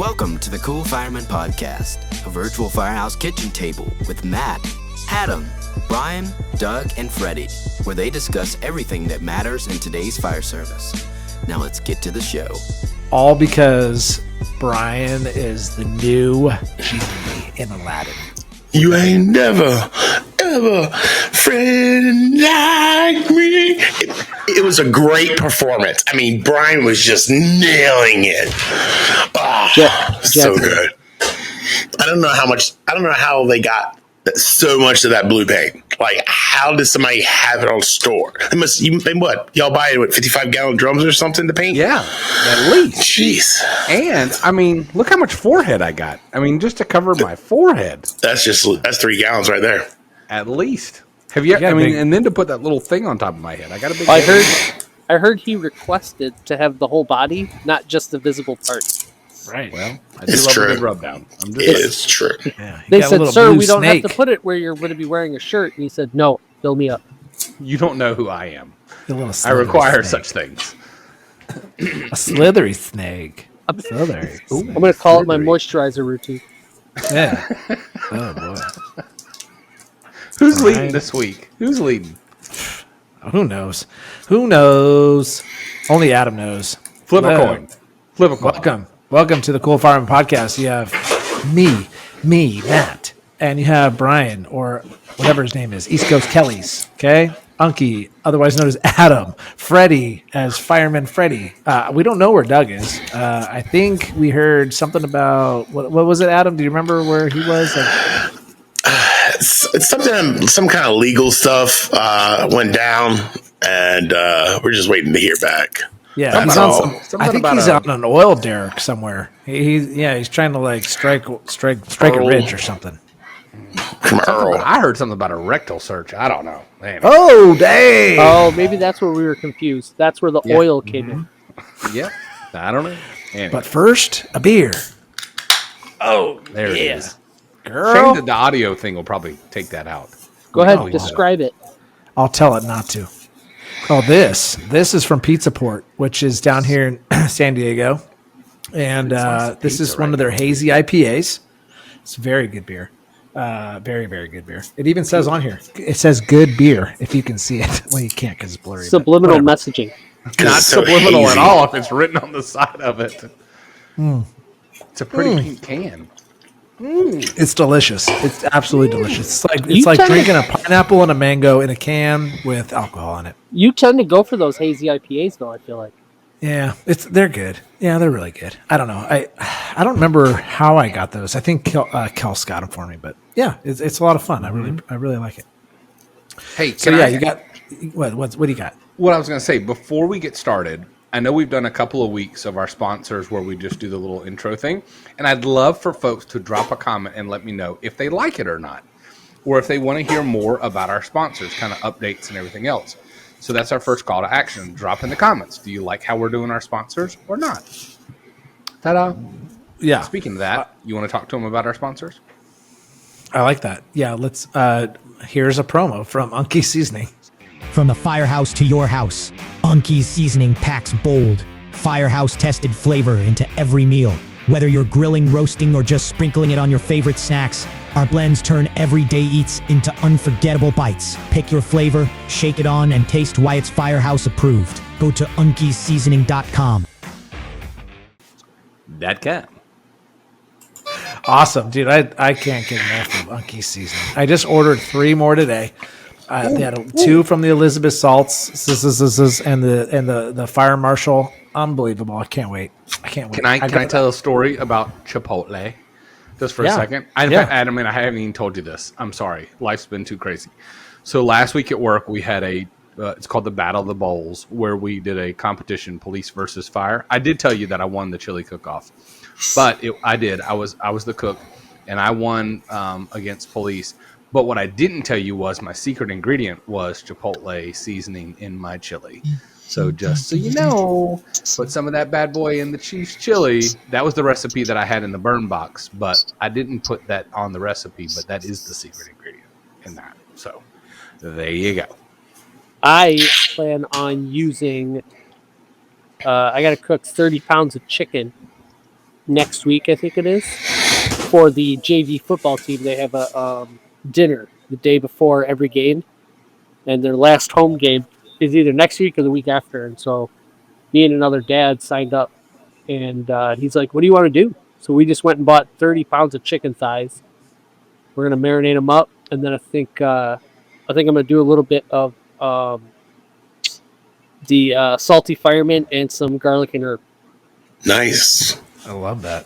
Welcome to the Cool Fireman Podcast, a virtual firehouse kitchen table with Matt, Adam, Brian, Doug, and Freddy, where they discuss everything that matters in today's fire service. Now let's get to the show. All because Brian is the new Genie in Aladdin. You ain't never, ever friend like me. It was a great performance. I mean, Brian was just nailing it. So good. I don't know how they got so much of that blue paint. Like, how did somebody have it on store? Y'all buy it with 55-gallon drums or something to paint? Yeah, at least. Jeez. And I mean, look how much forehead I got. I mean, just to cover my forehead. That's 3 gallons right there. At least. Have you? I mean, and then to put that little thing on top of my head, I got a big. I heard he requested to have the whole body, not just the visible parts. Right. Well, I do It's love true. a good rub down. It's true. Yeah, They said, "Sir, we don't have to put it where you're going to be wearing a shirt." And he said, "No, fill me up." You don't know who I am. I require such things. A slithery snake. Slithery. I'm going to call it my moisturizer routine. Yeah. Oh boy. Who's leading this week? Who's leading? Who knows? Who knows? Only Adam knows. Flip a coin. Flip a coin. Welcome to the Cool Fireman Podcast. You have me, Matt, and you have Brian, or whatever his name is, East Coast Kellys, okay? Unkie, otherwise known as Adam. Freddy, as Fireman Freddy. We don't know where Doug is. I think we heard something about, what was it, Adam? Do you remember where he was? It's something, some kind of legal stuff went down, and we're just waiting to hear back. Yeah, he's on I think he's on an oil derrick somewhere. He's trying to like strike a ridge or something. I heard something about a rectal search. I don't know. Man. Oh, dang! Oh, maybe that's where we were confused. That's where the oil came in. Yeah, I don't know. Anyway. But first, a beer. Oh, there it is. Girl, Shame that the audio thing will probably take that out. Go ahead, describe it. I'll tell it not to. Oh, this is from Pizza Port, which is down here in San Diego, and this is one of their hazy IPAs. It's very good beer, very, very good beer. It even says on here, it says "good beer" if you can see it. Well, you can't because it's blurry. Subliminal messaging. Not subliminal at all if it's written on the side of it. It's a pretty pink can. It's delicious. It's absolutely delicious. It's like drinking a pineapple and a mango in a can with alcohol in it. You tend to go for those hazy IPAs, though. I feel like. Yeah, they're good. Yeah, they're really good. I don't know. I don't remember how I got those. I think Kels got them for me, but yeah, it's a lot of fun. I really like it. Hey, you got what do you got? What I was going to say before we get started. I know we've done a couple of weeks of our sponsors where we just do the little intro thing, and I'd love for folks to drop a comment and let me know if they like it or not, or if they want to hear more about our sponsors, kind of updates and everything else. So that's our first call to action. Drop in the comments. Do you like how we're doing our sponsors or not? Ta-da. Yeah. Speaking of that, you want to talk to them about our sponsors? I like that. Yeah, let's here's a promo from Unkie Seasoning. From the firehouse to your house, Unkie's Seasoning packs bold, firehouse-tested flavor into every meal. Whether you're grilling, roasting, or just sprinkling it on your favorite snacks, our blends turn everyday eats into unforgettable bites. Pick your flavor, shake it on, and taste why it's firehouse approved. Go to unkieseasoning.com. That can. Awesome, dude. I can't get enough of Unkie Seasoning. I just ordered 3 more today. They had 2 from the Elizabeth Salts and the Fire Marshal. Unbelievable! I can't wait. Can I tell a story about Chipotle? Just for a second. Adam, and I haven't even told you this. I'm sorry. Life's been too crazy. So last week at work, we had it's called the Battle of the Bowls, where we did a competition, police versus fire. I did tell you that I won the chili cook-off, but I did. I was the cook, and I won against police. But what I didn't tell you was my secret ingredient was Chipotle seasoning in my chili. So just so you know, put some of that bad boy in the Chief's chili. That was the recipe that I had in the burn box, but I didn't put that on the recipe, but that is the secret ingredient in that. So there you go. I plan on using, I got to cook 30 pounds of chicken next week, I think it is, for the JV football team. They have a dinner the day before every game, and their last home game is either next week or the week after. And so me and another dad signed up, and he's like, what do you want to do? So we just went and bought 30 pounds of chicken thighs. We're going to marinate them up, and then I think I'm going to do a little bit of the salty fireman and some garlic and herb. Nice. I love that.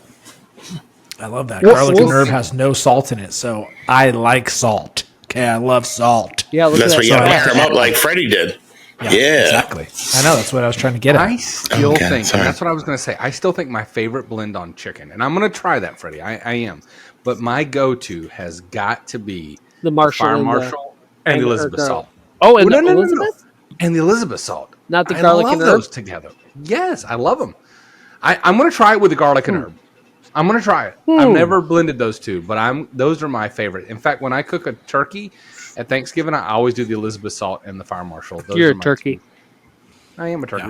Garlic and herb has no salt in it, so I like salt. Okay, I love salt. Yeah, look That's at where that. you gotta fire them up like Freddy did. Yeah. Exactly. I know, that's what I was trying to get at. I still Okay, think, sorry. and that's what I was going to say. I still think my favorite blend on chicken, and I'm going to try that, Freddie. I am. But my go-to has got to be The Marshall Fire and the- Marshall and the Elizabeth salt. Oh, and No, the no, no, no. Elizabeth? And the Elizabeth salt. Not the I garlic love and herb? those together. Yes, I love them. I'm going to try it with the garlic and herb. I'm going to try it. I've never blended those two, but those are my favorite. In fact, when I cook a turkey at Thanksgiving, I always do the Elizabeth salt and the Fire Marshal. Those You're are a my turkey. two. I am a turkey.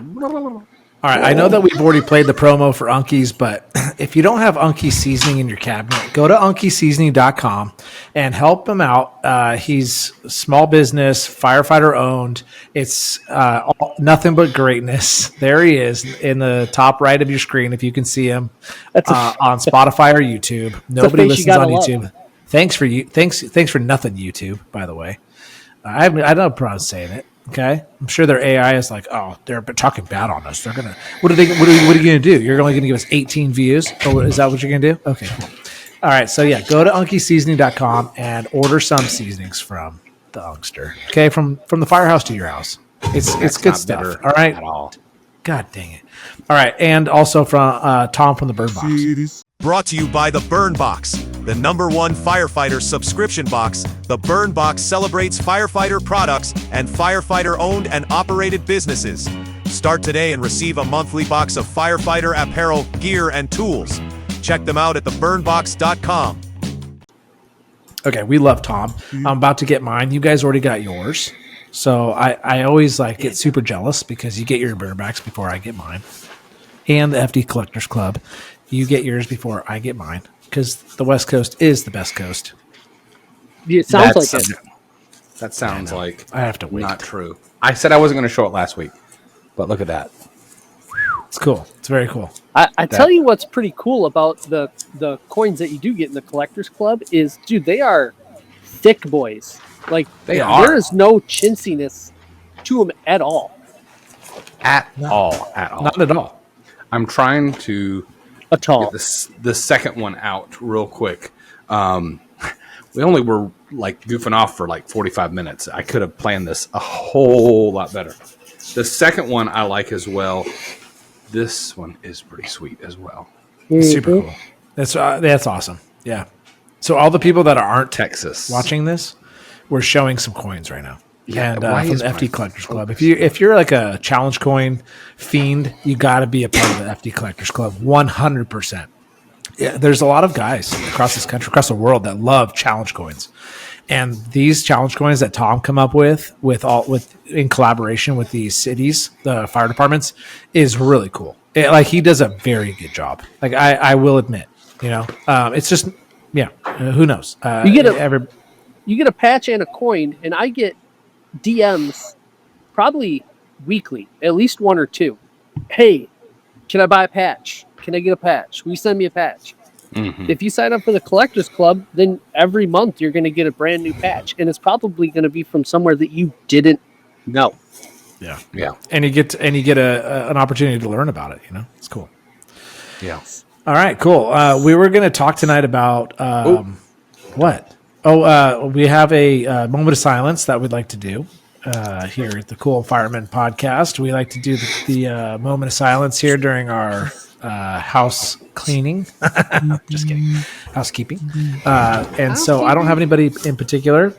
All right, I know that we've already played the promo for Unkie's, but if you don't have Unkie seasoning in your cabinet, go to unkieseasoning.com and help him out. He's small business, firefighter owned. It's nothing but greatness. There he is in the top right of your screen, if you can see him on Spotify or YouTube. Nobody listens on YouTube. Thanks for nothing, YouTube, by the way. I don't have a problem saying it. Okay, I'm sure their AI is like, oh, they're talking bad on us. They're gonna. What are you gonna do? You're only gonna give us 18 views. Oh, is that what you're gonna do? Okay, cool. All right, so yeah, go to unkieseasoning.com and order some seasonings from the Unkster. Okay, from the firehouse to your house. It's good stuff. All right. At all. God dang it. All right, and also from Tom from the Bird Box. Brought to you by the Burn Box, the #1 firefighter subscription box. The Burn Box celebrates firefighter products and firefighter-owned and operated businesses. Start today and receive a monthly box of firefighter apparel, gear, and tools. Check them out at theburnbox.com. Okay, we love Tom. I'm about to get mine. You guys already got yours. So I always get super jealous because you get your Burrbacks before I get mine. And the FD Collectors Club, you get yours before I get mine because the West Coast is the best coast. Yeah, it sounds like it. That sounds like I have to wait. not true. I said I wasn't going to show it last week, but look at that. It's cool. It's very cool. I tell you what's pretty cool about the coins that you do get in the Collectors Club is, dude, they are thick boys. Like, They are. There is no chintziness to them at all. At all. Not at all. I'm trying to At all. get the second one out real quick. We only were goofing off for 45 minutes. I could have planned this a whole lot better. The second one I like as well. This one is pretty sweet as well. It's super cool. That's awesome. Yeah. So all the people that aren't Texas watching this, we're showing some coins right now. Yeah, And why from is the my FD Collectors Club. If you're like a challenge coin fiend, you got to be a part of the FD Collectors Club 100%. Yeah, there's a lot of guys across this country, across the world, that love challenge coins, and these challenge coins that Tom come up with in collaboration with the cities, the fire departments, is really cool. He does a very good job. I will admit, it's just who knows? You get a patch and a coin, and I get DMs probably weekly, at least one or two. Hey, can I buy a patch? Can I get a patch? Will you send me a patch? Mm-hmm. If you sign up for the Collectors Club, then every month you're going to get a brand new patch, and it's probably going to be from somewhere that you didn't know. Yeah. Yeah. And you get an opportunity to learn about it. It's cool. Yeah. All right, cool. We were going to talk tonight about what? We have a moment of silence that we'd like to do here at the Cool Fireman Podcast. We like to do the moment of silence here during our house cleaning. Just kidding. Housekeeping. And so I don't have anybody in particular.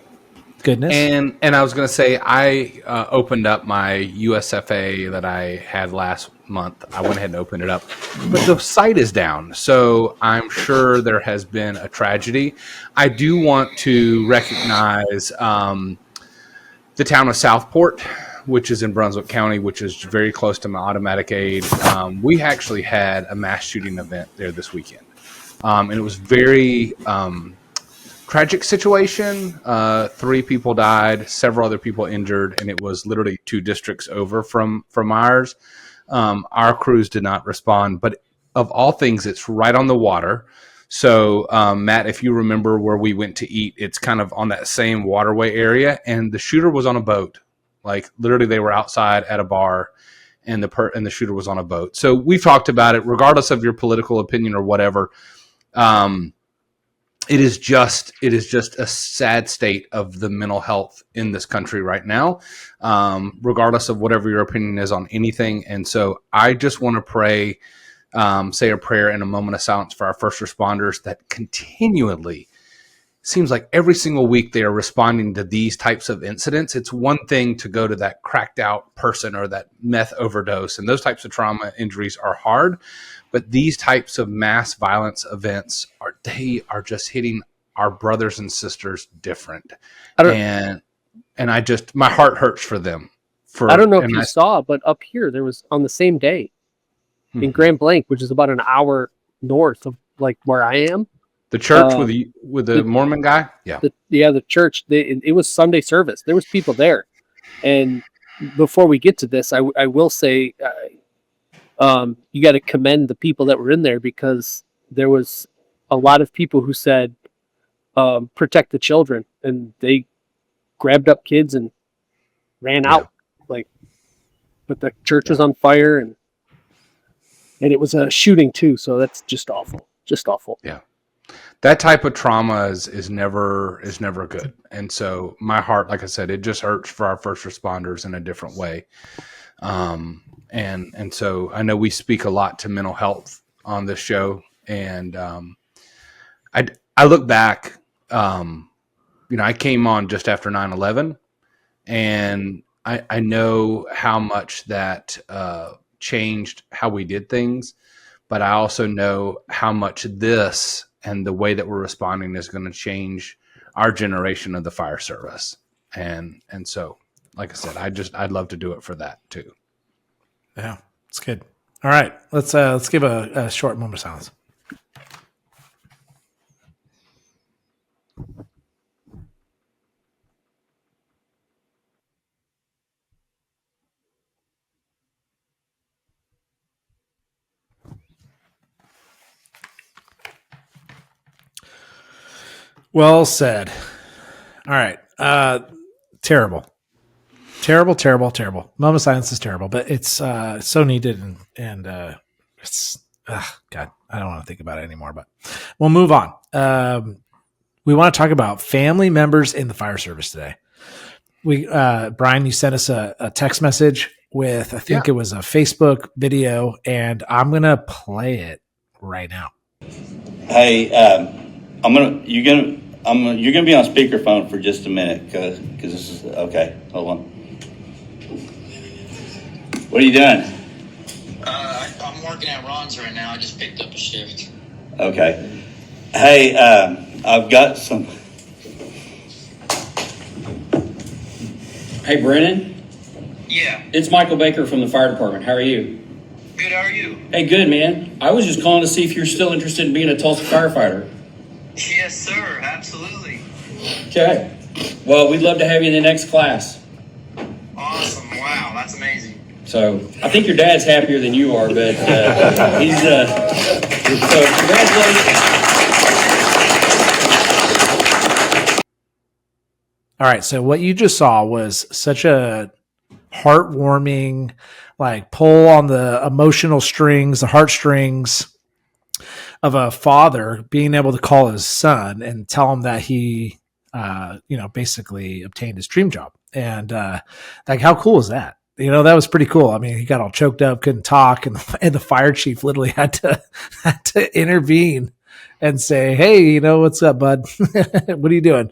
Goodness. And I was going to say, I opened up my USFA that I had last month. I went ahead and opened it up, but the site is down. So I'm sure there has been a tragedy. I do want to recognize the town of Southport. which is in Brunswick County, which is very close to my automatic aid, we actually had a mass shooting event there this weekend. And it was very tragic situation. 3 people died, several other people injured, and it was literally 2 districts over from ours. Our crews did not respond, but of all things, it's right on the water. So, Matt, if you remember where we went to eat, it's kind of on that same waterway area, and the shooter was on a boat. Like literally, they were outside at a bar, and the shooter was on a boat. So we've talked about it, regardless of your political opinion or whatever. It is just a sad state of the mental health in this country right now, regardless of whatever your opinion is on anything. And so I just want to pray, say a prayer in a moment of silence for our first responders that continually seems like every single week they are responding to these types of incidents. It's one thing to go to that cracked out person or that meth overdose, and those types of trauma injuries are hard. But these types of mass violence events they are just hitting our brothers and sisters different. And I just, my heart hurts for them. I don't know if you saw, but up here there was on the same day in Grand Blanc, which is about an hour north of like where I am. The church with the Mormon guy? Yeah. The church. It was Sunday service. There was people there. And before we get to this, I will say you got to commend the people that were in there, because there was a lot of people who said, protect the children. And they grabbed up kids and ran out. But the church was on fire, and it was a shooting too. So that's just awful. Just awful. Yeah. That type of trauma is never good. And so my heart, like I said, it just hurts for our first responders in a different way. And so I know we speak a lot to mental health on this show. And I look back, I came on just after 9/11, and I know how much that changed how we did things. But I also know how much this and the way that we're responding is going to change our generation of the fire service. And so, like I said, I'd love to do it for that too. Yeah, it's good. All right, let's give a short moment of silence. Well said. All right. Terrible. Moment of silence is terrible, but it's so needed, and it's God, I don't want to think about it anymore, but we'll move on. We want to talk about family members in the fire service today. Brian, you sent us a text message with, I think it was a Facebook video, and I'm going to play it right now. Hey, you're gonna be on speakerphone for just a minute, because this is okay. Hold on. What are you doing? I'm working at Ron's right now. I just picked up a shift. Okay. Hey, I've got some. Hey, Brennan. Yeah. It's Michael Baker from the fire department. How are you? Good. How are you? Hey, good, man. I was just calling to see if you're still interested in being a Tulsa firefighter. Yes, sir. Absolutely. Okay. Well, we'd love to have you in the next class. Awesome. Wow, that's amazing. So I think your dad's happier than you are, but he's so congratulations. All right. So what you just saw was such a heartwarming, pull on the emotional strings, the heartstrings of a father being able to call his son and tell him that he, basically obtained his dream job. And how cool is that? That was pretty cool. I mean, he got all choked up, couldn't talk, and the fire chief literally had to intervene and say, "Hey, what's up, bud? What are you doing?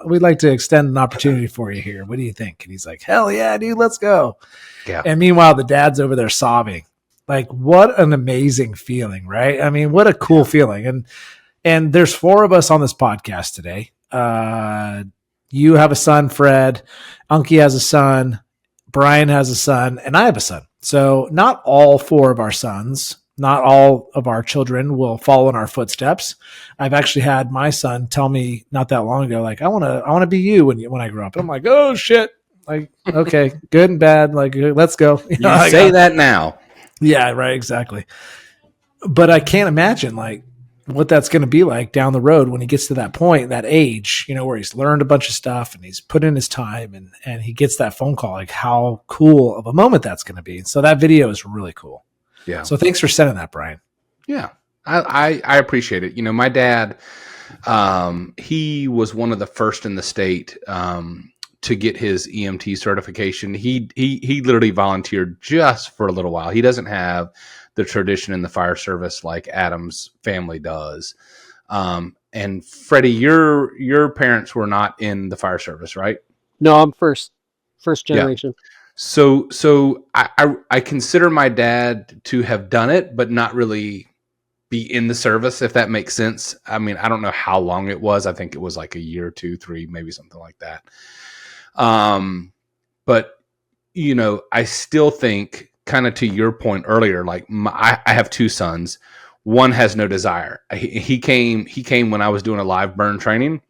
We'd like to extend an opportunity for you here. What do you think?" And he's like, "Hell yeah, dude, let's go." Yeah. And meanwhile, the dad's over there sobbing. What an amazing feeling, right? I mean, what a cool feeling. And there's 4 of us on this podcast today. You have a son, Fred. Unkie has a son. Brian has a son and I have a son. So not all 4 of our sons, not all of our children will follow in our footsteps. I've actually had my son tell me not that long ago, like, I want to be you when I grow up. And I'm like, oh shit. Like, okay, good and bad. Like, let's go. You say that now. Yeah, right. Exactly. But I can't imagine like what that's going to be like down the road when he gets to that point, that age, where he's learned a bunch of stuff and he's put in his time and he gets that phone call, like how cool of a moment that's going to be. So that video is really cool. Yeah. So thanks for sending that, Brian. Yeah. I appreciate it. My dad, he was one of the first in the state, to get his EMT certification. He literally volunteered just for a little while. He doesn't have the tradition in the fire service like Adam's family does. And Freddie, your parents were not in the fire service, right? No, I'm first generation. Yeah. So I consider my dad to have done it, but not really be in the service, if that makes sense. I mean, I don't know how long it was. I think it was like a year, 2, 3, maybe something like that. But I still think, kind of to your point earlier, like I have 2 sons. One has no desire. He came when I was doing a live burn training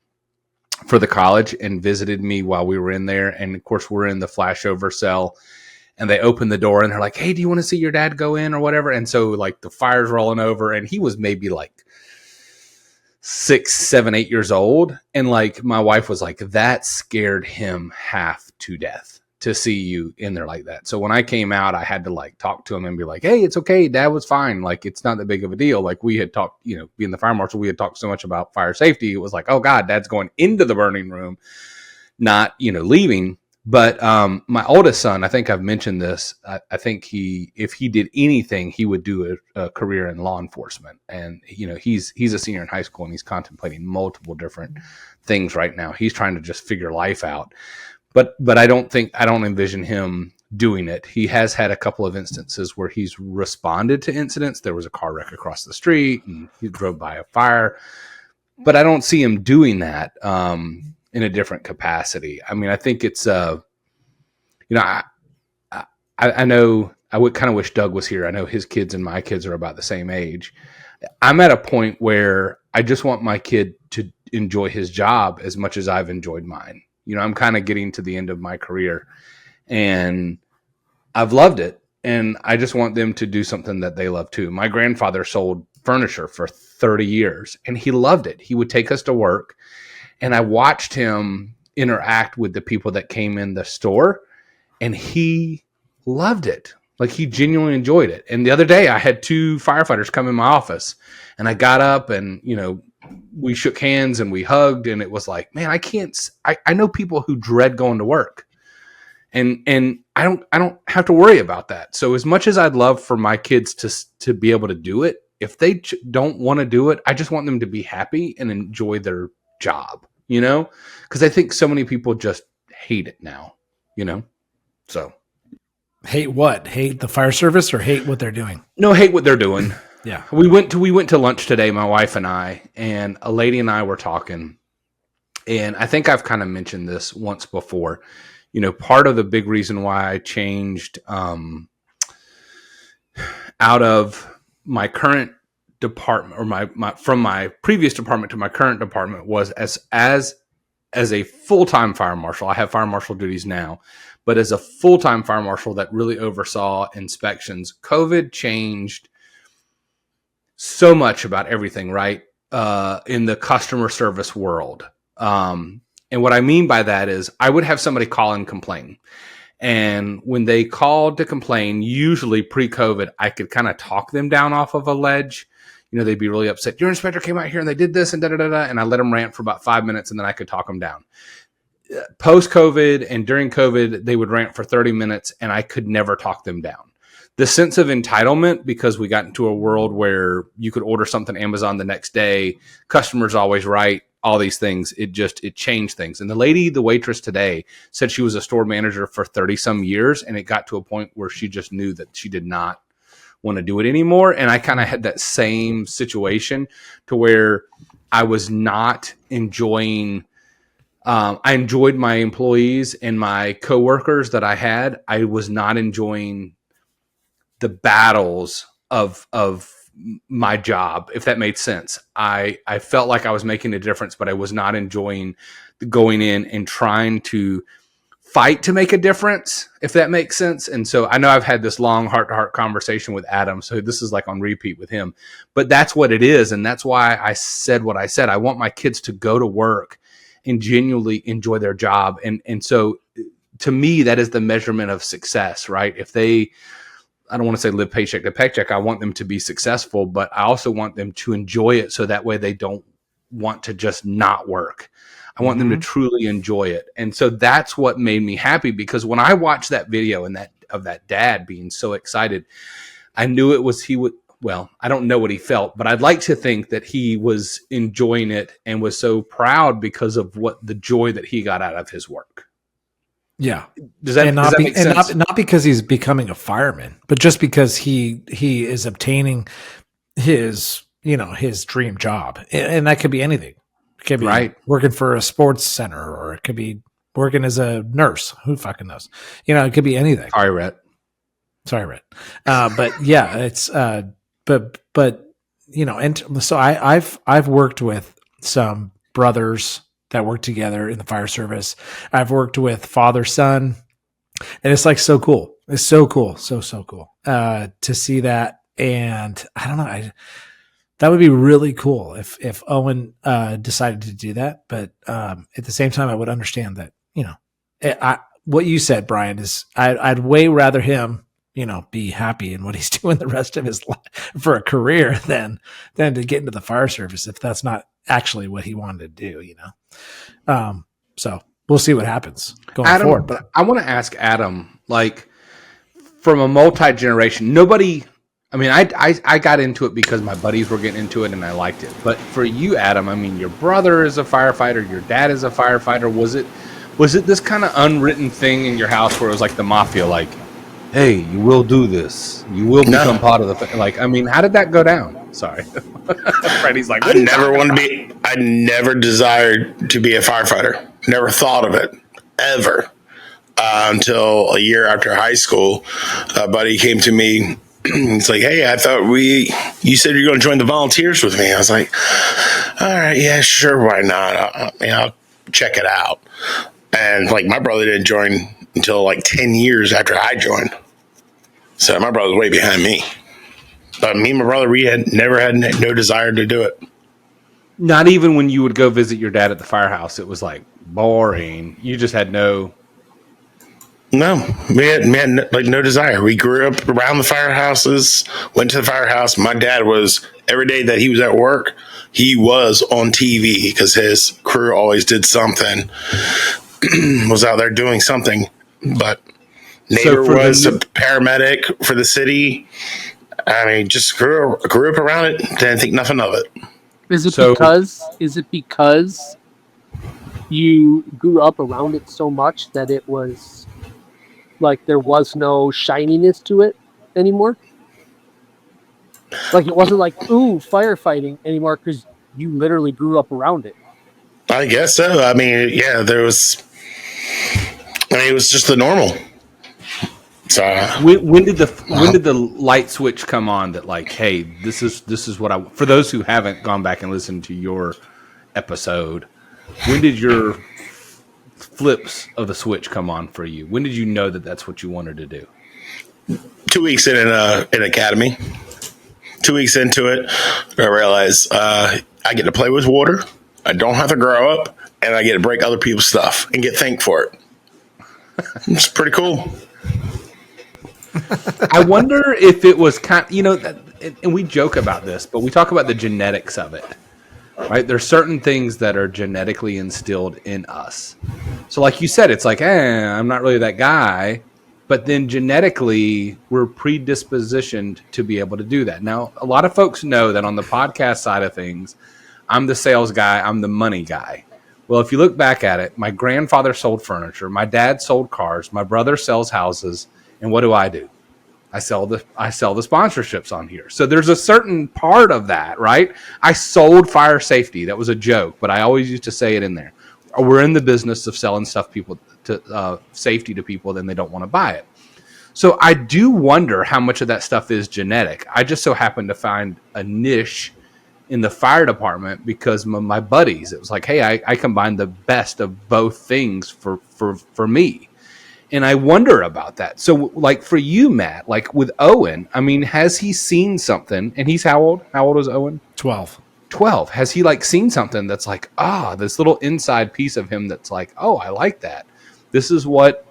for the college and visited me while we were in there. And of course we're in the flashover cell and they open the door and they're like, hey, do you want to see your dad go in or whatever? And so like the fire's rolling over and he was maybe like 6, 7, 8 years old. And like my wife was like, that scared him half to death to see you in there like that. So when I came out, I had to like talk to him and be like, hey, it's okay. Dad was fine. Like, it's not that big of a deal. Like we had talked, being the fire marshal, we had talked so much about fire safety. It was like, oh God, Dad's going into the burning room, not, leaving. But my oldest son, I think I've mentioned this. I think if he did anything, he would do a career in law enforcement. And he's a senior in high school and he's contemplating multiple different things right now. He's trying to just figure life out. But I don't envision him doing it. He has had a couple of instances where he's responded to incidents. There was a car wreck across the street and he drove by a fire. But I don't see him doing that in a different capacity. I mean, I think it's, I know I would kind of wish Doug was here. I know his kids and my kids are about the same age. I'm at a point where I just want my kid to enjoy his job as much as I've enjoyed mine. I'm kind of getting to the end of my career and I've loved it. And I just want them to do something that they love too. My grandfather sold furniture for 30 years and he loved it. He would take us to work and I watched him interact with the people that came in the store and he loved it. Like he genuinely enjoyed it. And the other day I had 2 firefighters come in my office and I got up and, we shook hands and we hugged and it was like, man, I know people who dread going to work and I don't have to worry about that. So as much as I'd love for my kids to be able to do it, if they don't want to do it, I just want them to be happy and enjoy their job, because I think so many people just hate it now, so. Hate what? Hate the fire service or hate what they're doing? No, hate what they're doing. Yeah. We went to lunch today, my wife and I, and a lady and I were talking. And I think I've kind of mentioned this once before. Part of the big reason why I changed out of my current department or from my previous department to my current department was as a full-time fire marshal. I have fire marshal duties now, but as a full-time fire marshal that really oversaw inspections, COVID changed so much about everything, right? In the customer service world. And what I mean by that is I would have somebody call and complain. And when they called to complain, usually pre-COVID, I could kind of talk them down off of a ledge. They'd be really upset. Your inspector came out here and they did this and da-da-da-da. And I let them rant for about 5 minutes and then I could talk them down. Post-COVID and during COVID, they would rant for 30 minutes and I could never talk them down. The sense of entitlement, because we got into a world where you could order something Amazon the next day, customers always right, all these things, it changed things. And the waitress today said she was a store manager for 30 some years. And it got to a point where she just knew that she did not want to do it anymore. And I kind of had that same situation to where I was not enjoying I enjoyed my employees and my coworkers that I had. I was not enjoying the battles of my job, if that made sense. I felt like I was making a difference, but I was not enjoying going in and trying to fight to make a difference, if that makes sense. And so I know I've had this long heart-to-heart conversation with Adam, so this is like on repeat with him. But that's what it is, and that's why I said what I said. I want my kids to go to work and genuinely enjoy their job. And so to me, that is the measurement of success, right? If they, I don't want to say live paycheck to paycheck, I want them to be successful, but I also want them to enjoy it so that way they don't want to just not work. I want them to truly enjoy it. And so that's what made me happy, because when I watched that video and that dad being so excited, I knew it was well, I don't know what he felt, but I'd like to think that he was enjoying it and was so proud because of the joy that he got out of his work. Yeah. Does that make sense? And not because he's becoming a fireman, but just because he is obtaining his dream job. And that could be anything. It could be working for a sports center, or it could be working as a nurse. Who fucking knows? It could be anything. Sorry, Rhett. But yeah, it's, but and so I've worked with some brothers that work together in the fire service. I've worked with father son, and it's like so cool. It's so cool, so cool to see that. And I don't know, that would be really cool if Owen decided to do that. But at the same time, I would understand that what you said, Brian, is I'd way rather him be happy in what he's doing the rest of his life for a career than to get into the fire service, if that's not actually what he wanted to do, So we'll see what happens going forward. But I want to ask Adam, like, from a multi-generation, I got into it because my buddies were getting into it and I liked it. But for you, Adam, your brother is a firefighter, your dad is a firefighter. Was it this kind of unwritten thing in your house where it was like the mafia, like, hey, you will do this. You will become part of the how did that go down? Sorry. Freddy's like, I never desired to be a firefighter. Never thought of it, ever. Until a year after high school, a buddy came to me. It's like, hey, I thought you said you're going to join the volunteers with me. I was like, all right, yeah, sure, why not? I'll check it out. And my brother didn't join until 10 years after I joined. So my brother's way behind me. But me and my brother, we never had no desire to do it. Not even when you would go visit your dad at the firehouse, it was boring. You just had no. No, we had no desire. We grew up around the firehouses, went to the firehouse. My dad was, every day that he was at work, he was on TV because his crew always did something, was out there doing something. But neighbor was a paramedic for the city. Just grew up around it, didn't think nothing of it. Is it because you grew up around it so much that it was there was no shininess to it anymore? It wasn't ooh, firefighting anymore because you literally grew up around it. I guess so. Yeah, there was. It was just the normal. So when did the light switch come on that hey, this is what I, for those who haven't gone back and listened to your episode, when did your flips of the switch come on for you? When did you know that that's what you wanted to do? 2 weeks in an academy. 2 weeks into it, I realized I get to play with water. I don't have to grow up, and I get to break other people's stuff and get thanked for it. It's pretty cool. I wonder if it was and we joke about this, but we talk about the genetics of it, right? There's certain things that are genetically instilled in us. So like you said, it's I'm not really that guy, but then genetically we're predispositioned to be able to do that. Now, a lot of folks know that on the podcast side of things, I'm the sales guy, I'm the money guy. Well, if you look back at it, my grandfather sold furniture, my dad sold cars, my brother sells houses, and what do? I sell the sponsorships on here. So there's a certain part of that, right? I sold fire safety. That was a joke, but I always used to say it in there. we're in the business of selling stuff people to safety to people, then they don't want to buy it. So I do wonder how much of that stuff is genetic. I just so happened to find a niche in the fire department because my buddies, it was like, hey, I combine the best of both things for me. And I wonder about that. So like for you, Matt, like with Owen, I mean, has he seen something? And he's how old? How old is Owen? 12. Has he like seen something that's like, this little inside piece of him that's like, oh, I like that. This is what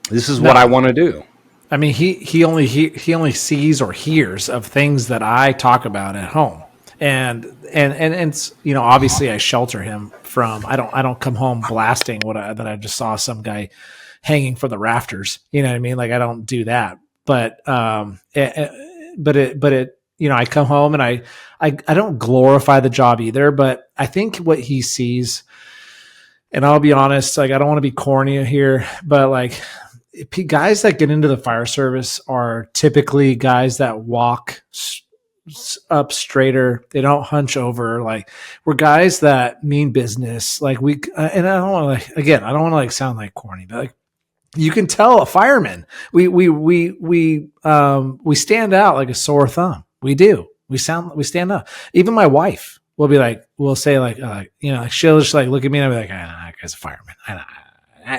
I want to do. I mean, he only sees or hears of things that I talk about at home. And it's, you know, obviously I shelter him from, I don't come home blasting that I just saw some guy hanging from the rafters. You know what I mean? Like I don't do that, but it, you know, I come home and I don't glorify the job either, but I think what he sees, and I'll be honest, like, I don't want to be corny here, but like guys that get into the fire service are typically guys that walk up straighter. They don't hunch over. Like we're guys that mean business. Like and I don't want to I don't want to like sound like corny, but like you can tell a fireman, we stand out like a sore thumb. We do. We stand up. Even my wife will be like, we'll say like, you know, she'll just like look at me and I'll be like, that guy's a fireman.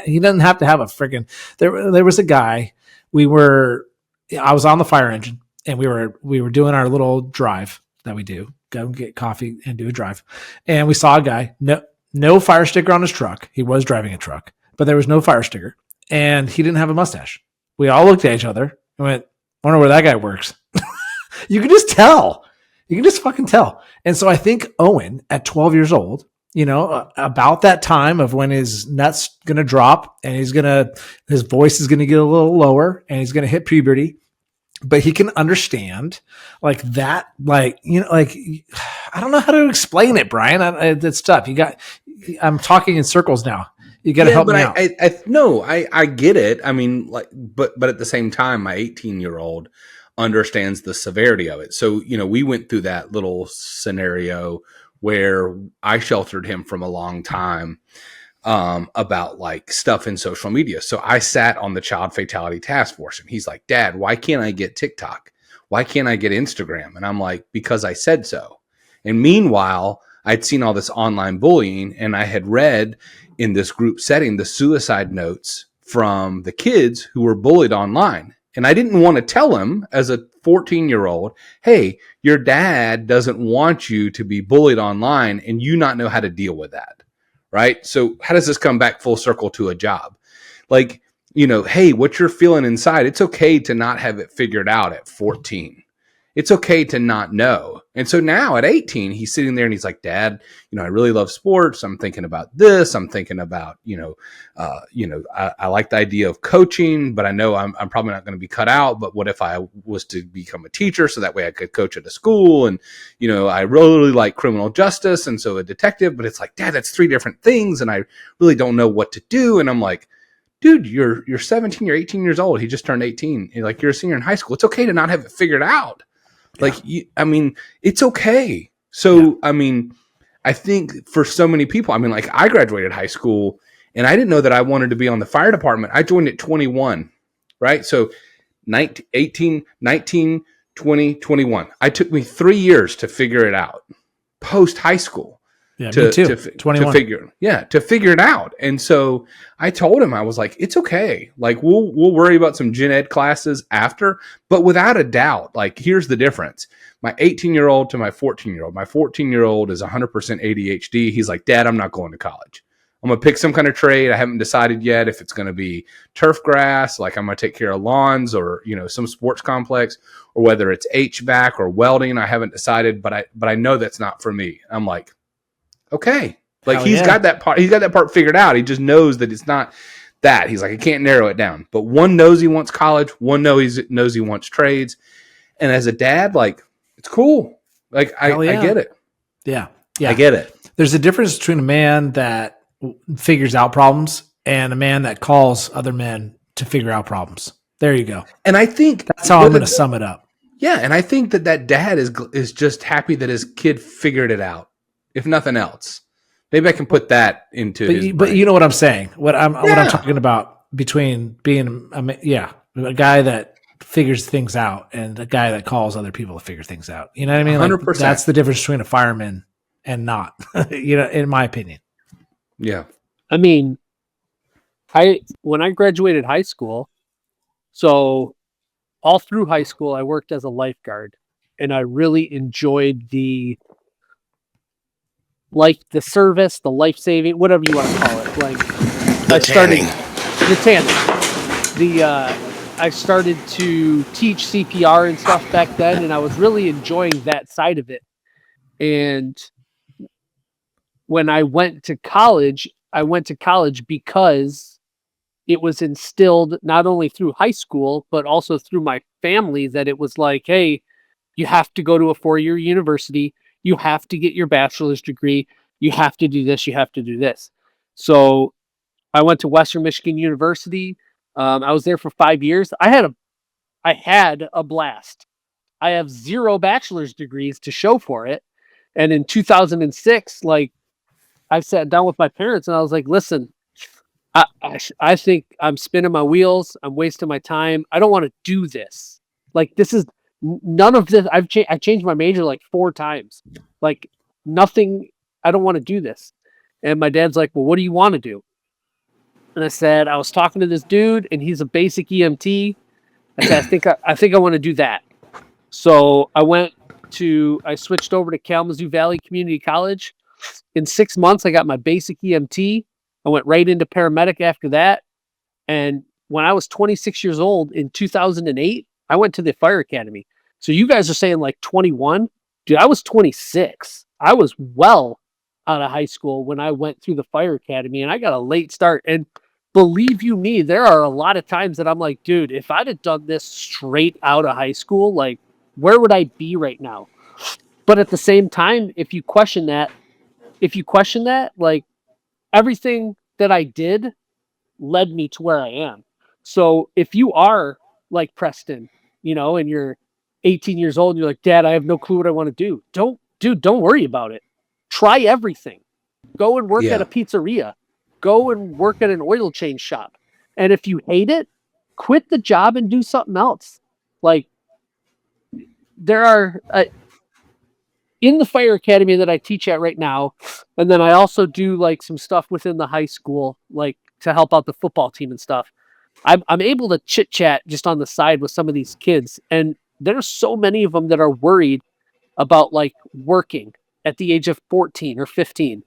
He doesn't have to have a freaking, there was a guy, I was on the fire engine and we were doing our little drive that we do, go get coffee and do a drive. And we saw a guy, no fire sticker on his truck. He was driving a truck, but there was no fire sticker and he didn't have a mustache. We all looked at each other and went, I wonder where that guy works. You can just tell. You can just fucking tell. And so I think Owen at 12 years old, you know, about that time of when his nuts going to drop and his voice is going to get a little lower and he's going to hit puberty, but he can understand like that, like, you know, like, I don't know how to explain it, Brian. It's tough. I'm talking in circles now. You got to help me out. I get it. I mean, like, but at the same time, my 18-year-old understands the severity of it. So, you know, we went through that little scenario where I sheltered him from a long time about like stuff in social media. So I sat on the child fatality task force and he's like, Dad, why can't I get TikTok? Why can't I get Instagram? And I'm like, because I said so. And meanwhile, I'd seen all this online bullying and I had read in this group setting the suicide notes from the kids who were bullied online. And I didn't want to tell him as a 14-year-old, hey, your dad doesn't want you to be bullied online and you not know how to deal with that, right? So how does this come back full circle to a job? Like, you know, hey, what you're feeling inside, it's okay to not have it figured out at 14. It's okay to not know. And so now at 18, he's sitting there and he's like, Dad, you know, I really love sports. I'm thinking about this. I'm thinking about, I like the idea of coaching, but I know I'm probably not going to be cut out. But what if I was to become a teacher so that way I could coach at a school? And, you know, I really like criminal justice. And so a detective, but it's like, Dad, that's 3 different things. And I really don't know what to do. And I'm like, dude, you're 17, you're 18 years old. He just turned 18. You're like, you're a senior in high school. It's okay to not have it figured out. Like, I mean, it's okay. So, I mean, I think for so many people, I mean, like I graduated high school and I didn't know that I wanted to be on the fire department. I joined at 21, right? So 19, 18, 19, 20, 21. It took me 3 years to figure it out post high school. Yeah, me too. 21. To figure it out. And so I told him, I was like, it's okay. Like we'll worry about some gen ed classes after, but without a doubt, like here's the difference. My 18-year-old to my 14-year-old. My 14-year-old is 100% ADHD. He's like, Dad, I'm not going to college. I'm going to pick some kind of trade. I haven't decided yet if it's going to be turf grass, like I'm going to take care of lawns or, you know, some sports complex, or whether it's HVAC or welding. I haven't decided, but I know that's not for me. I'm like, okay. Like he's got that part figured out. He just knows that it's not that. He's like, I can't narrow it down. But one knows he wants college. One knows he wants trades. And as a dad, like, it's cool. Like, I get it. Yeah. I get it. There's a difference between a man that figures out problems and a man that calls other men to figure out problems. There you go. And I think that's how I'm going to sum it up. Yeah. And I think that dad is just happy that his kid figured it out, if nothing else. Maybe I can put that into his but brain. you know what I'm saying. What I'm talking about between being a guy that figures things out and a guy that calls other people to figure things out. You know what I mean? Like 100%. that's the difference between a fireman and not. In my opinion. Yeah. I mean, when I graduated high school, so all through high school, I worked as a lifeguard, and I really enjoyed the service, the life saving, whatever you want to call it, like the tanning. I started to teach CPR and stuff back then, and I was really enjoying that side of it. And when I went to college because it was instilled not only through high school, but also through my family, that it was like, hey, you have to go to a 4-year university. You have to get your bachelor's degree. You have to do this. You have to do this. So I went to Western Michigan University. I was there for 5 years. I had a blast. I have 0 bachelor's degrees to show for it. And in 2006, like, I sat down with my parents and I was like, listen, I think I'm spinning my wheels. I'm wasting my time. I don't want to do this. Like, this is none of this. I changed my major like 4 times. Like, nothing. I don't want to do this. And my dad's like, well, what do you want to do? And I said, I was talking to this dude and he's a basic EMT. I said, I think I want to do that. So I switched over to Kalamazoo Valley Community College. In 6 months, I got my basic EMT. I went right into paramedic after that. And when I was 26 years old in 2008, I went to the fire academy. So you guys are saying like 21. Dude, I was 26. I was well out of high school when I went through the fire academy, and I got a late start. And believe you me, there are a lot of times that I'm like, dude, if I'd have done this straight out of high school, like, where would I be right now? But at the same time, if you question that, like, everything that I did led me to where I am. So if you are like Preston, and you're 18 years old and you're like, Dad, I have no clue what I want to do. Don't worry about it. Try everything. Go and work at a pizzeria. Go and work at an oil change shop. And if you hate it, quit the job and do something else. Like, there are in the fire academy that I teach at right now, and then I also do like some stuff within the high school, like to help out the football team and stuff. I'm able to chit chat just on the side with some of these kids, and there's so many of them that are worried about like working at the age of 14 or 15.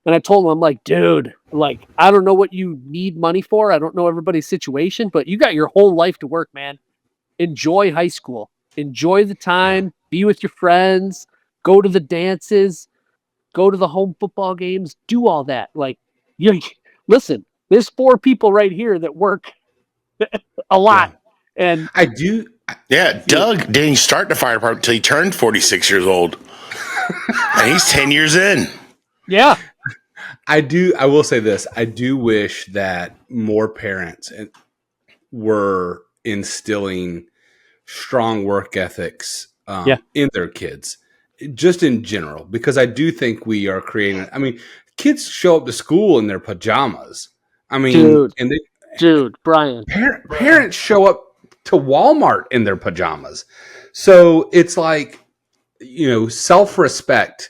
And I told them, I'm like, dude, like, I don't know what you need money for. I don't know everybody's situation, but you got your whole life to work, man. Enjoy high school. Enjoy the time. Be with your friends. Go to the dances. Go to the home football games. Do all that. Like, listen, there's 4 people right here that work a lot. Yeah. And I do. Yeah, Doug didn't start the fire department until he turned 46 years old. And he's 10 years in. Yeah. I will say this. I do wish that more parents were instilling strong work ethics in their kids, just in general, because I do think we are creating. I mean, kids show up to school in their pajamas. I mean, dude, Brian, parents show up to Walmart in their pajamas. So it's like, self-respect.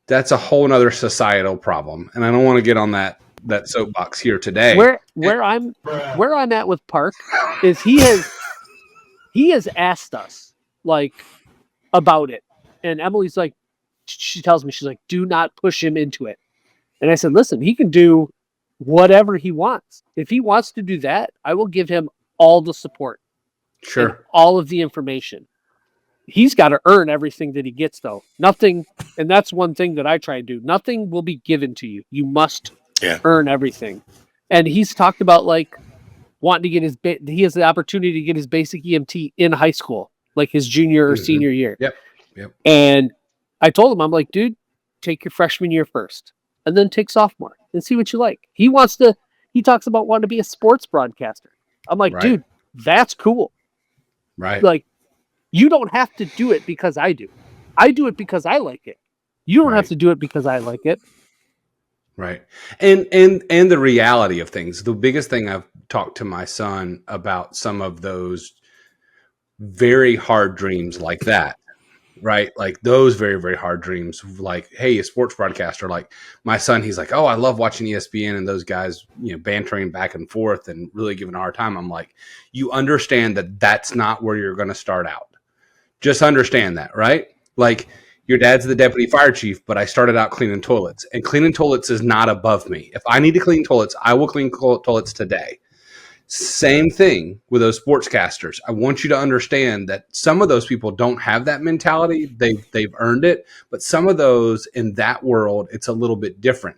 That's a whole nother societal problem, and I don't want to get on that soapbox here today. Where I'm at with Park is he has asked us like about it, and Emily's like, she tells me, she's like, do not push him into it. And I said, listen, he can do whatever he wants. If he wants to do that, I will give him all the support, sure, all of the information. He's got to earn everything that he gets, though. Nothing, and that's one thing that I try to do. Nothing will be given to you. You must earn everything. And he's talked about like wanting to get he has the opportunity to get his basic EMT in high school, like his junior or senior year. Yep. And I told him, I'm like, dude, take your freshman year first, and then take sophomore and see what you like. He talks about wanting to be a sports broadcaster. I'm like, dude, that's cool. Right. Like, you don't have to do it because I do. I do it because I like it. You don't have to do it because I like it. Right. And the reality of things. The biggest thing I've talked to my son about some of those very hard dreams like that, right? Like those very, very hard dreams, like, hey, a sports broadcaster, like my son, he's like, oh, I love watching ESPN and those guys, bantering back and forth and really giving a hard time. I'm like, you understand that that's not where you're going to start out. Just understand that, right? Like, your dad's the deputy fire chief, but I started out cleaning toilets, and cleaning toilets is not above me. If I need to clean toilets, I will clean toilets today. Same thing with those sportscasters. I want you to understand that some of those people don't have that mentality. They've earned it, but some of those in that world, it's a little bit different.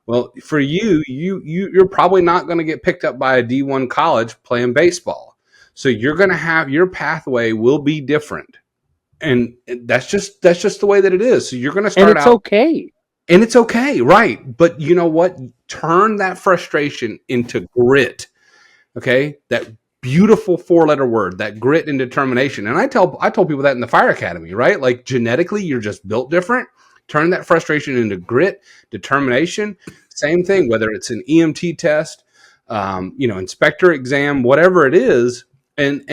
Well, for you're probably not going to get picked up by a D1 college playing baseball. So you're going to have your pathway will be different. And that's just the way that it is. So you're going to start out. And it's okay. And it's okay, right? But you know what? Turn that frustration into grit. Okay, that beautiful 4-letter word, that grit and determination. And I told people that in the fire academy, right? Like genetically, you're just built different. Turn that frustration into grit, determination. Same thing, whether it's an EMT test, inspector exam, whatever it is. And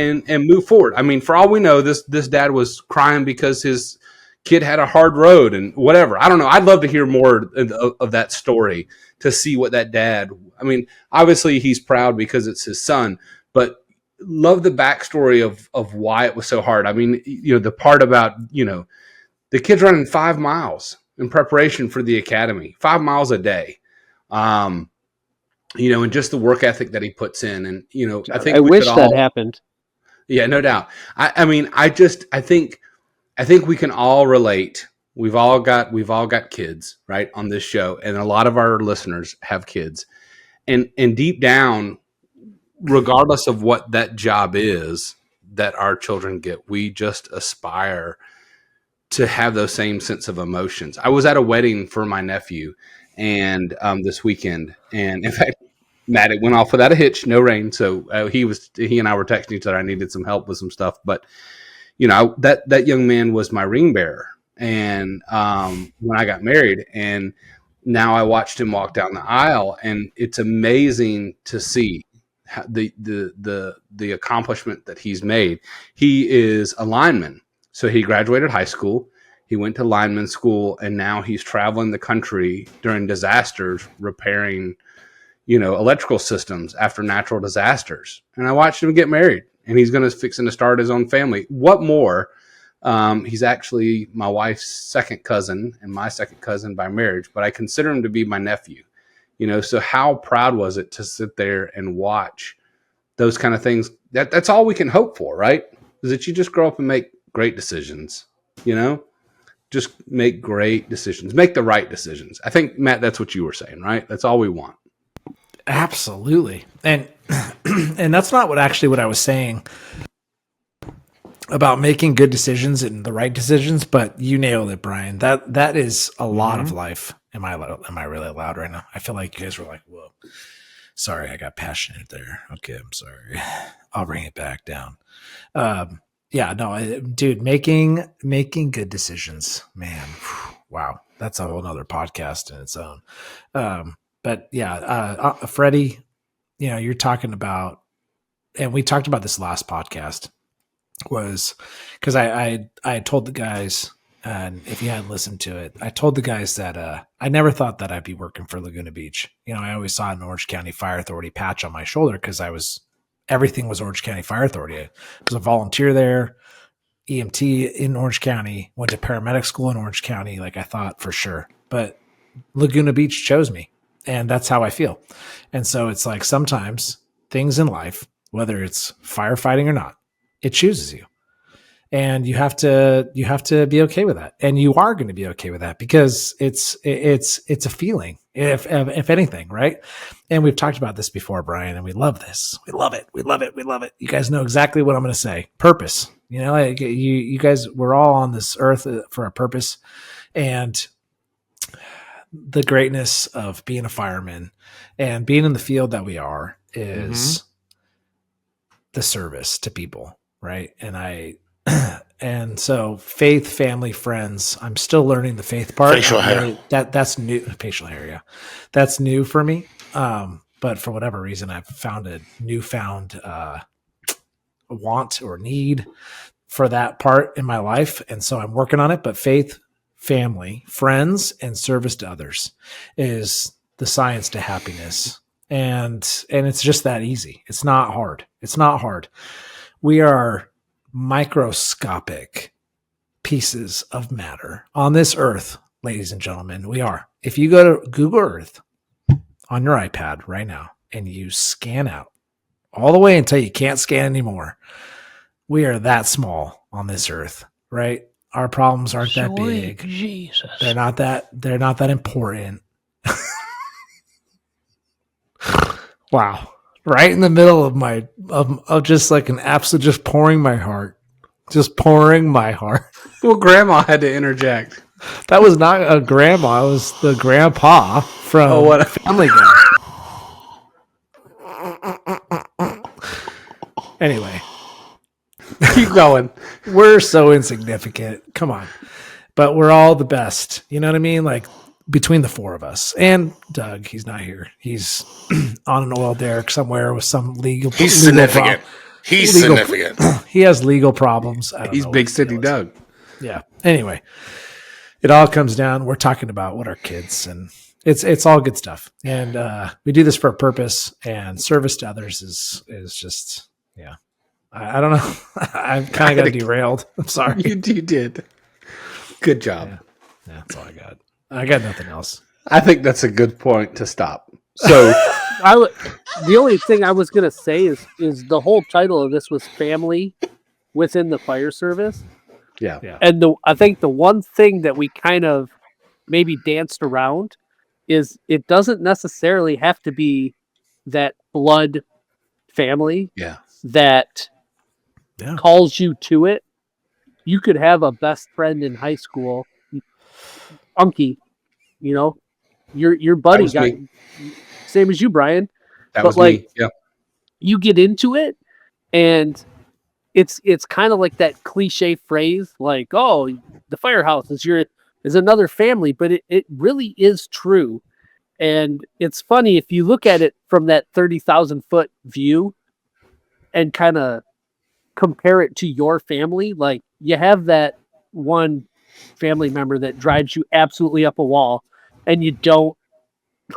move forward. I mean, for all we know, this dad was crying because his kid had a hard road and whatever. I don't know. I'd love to hear more of that story to see what that dad. I mean, obviously he's proud because it's his son, but love the backstory of why it was so hard. I mean, the part about the kid's running 5 miles in preparation for the academy, 5 miles a day. And just the work ethic that he puts in. And, I think I wish that happened. Yeah, no doubt. I think we can all relate. We've all got kids, right, on this show. And a lot of our listeners have kids. And deep down, regardless of what that job is that our children get, we just aspire to have those same sense of emotions. I was at a wedding for my nephew and this weekend, and in fact, Matt, it went off without a hitch, no rain. So he and I were texting each other. I needed some help with some stuff, but that young man was my ring bearer, and when I got married, and now I watched him walk down the aisle, and it's amazing to see the accomplishment that he's made. He is a lineman, so he graduated high school. He went to lineman school, and now he's traveling the country during disasters, repairing, electrical systems after natural disasters. And I watched him get married, and he's fixing to start his own family. What more? He's actually my wife's second cousin and my second cousin by marriage, but I consider him to be my nephew. So how proud was it to sit there and watch those kind of things? That's all we can hope for, right? Is that you just grow up and make great decisions, just make great decisions, make the right decisions. I think, Matt, that's what you were saying, right? That's all we want. Absolutely. And that's not what I was saying about making good decisions and the right decisions, but you nailed it, Brian. That is a lot of life. Am I really loud right now? I feel like you guys were like, whoa, sorry, I got passionate there. Okay, I'm sorry. I'll bring it back down. Dude, making good decisions, man. Wow. That's a whole nother podcast in its own. But yeah, Freddy, you're talking about, and we talked about this last podcast, was because I told the guys, and if you hadn't listened to it, I told the guys that I never thought that I'd be working for Laguna Beach. I always saw an Orange County Fire Authority patch on my shoulder because everything was Orange County Fire Authority. I was a volunteer there, EMT in Orange County, went to paramedic school in Orange County. Like I thought for sure, but Laguna Beach chose me. And that's how I feel. And so it's like sometimes things in life, whether it's firefighting or not, it chooses you. And you have to be okay with that. And you are going to be okay with that because it's a feeling, if anything, right? And we've talked about this before, Brian, and we love this. We love it. We love it. We love it. You guys know exactly what I'm going to say. Purpose. You guys, we're all on this earth for a purpose. And the greatness of being a fireman and being in the field that we are is the service to people. Right. And And so faith, family, friends. I'm still learning the faith part. Facial hair. That's new. Facial hair, yeah. That's new for me. But for whatever reason, I've found a newfound want or need for that part in my life. And so I'm working on it. But faith, family, friends, and service to others is the science to happiness. And it's just that easy. It's not hard. It's not hard. We are microscopic pieces of matter on this earth, ladies and gentlemen. We are. If you go to Google Earth on your iPad right now and you scan out all the way until you can't scan anymore, we are that small on this earth, right? Our problems aren't that big. Jesus. They're not that important. Wow. Right in the middle of my of just like an absolute, just pouring my heart. Well, Grandma had to interject. That was not a grandma. It was the grandpa from what a Family Guy. Anyway, keep going. We're so insignificant. Come on. But we're all the best. You know what I mean? Like between the four of us and Doug, he's not here. He's on an oil derrick somewhere with some legal. He's significant. He's significant. He has legal problems. He's big city Doug. Yeah. Anyway, it all comes down. We're talking about what our kids, and it's all good stuff. And we do this for a purpose, and service to others is just, yeah. I don't know. I kind of got derailed. I'm sorry. You did. Good job. Yeah, that's all I got. I got nothing else. I think that's a good point to stop. So the only thing I was going to say is the whole title of this was family within the fire service. Yeah. And I think the one thing that we kind of maybe danced around is it doesn't necessarily have to be that blood family that calls you to it. You could have a best friend in high school, Unkie, you know, your buddy got same as you, Brian. That was like, me. Yeah. You get into it, and it's kind of like that cliche phrase, like, "Oh, the firehouse is another family," but it really is true. And it's funny if you look at it from that 30,000 foot view, and kind of compare it to your family. Like you have that one family member that drives you absolutely up a wall, and you don't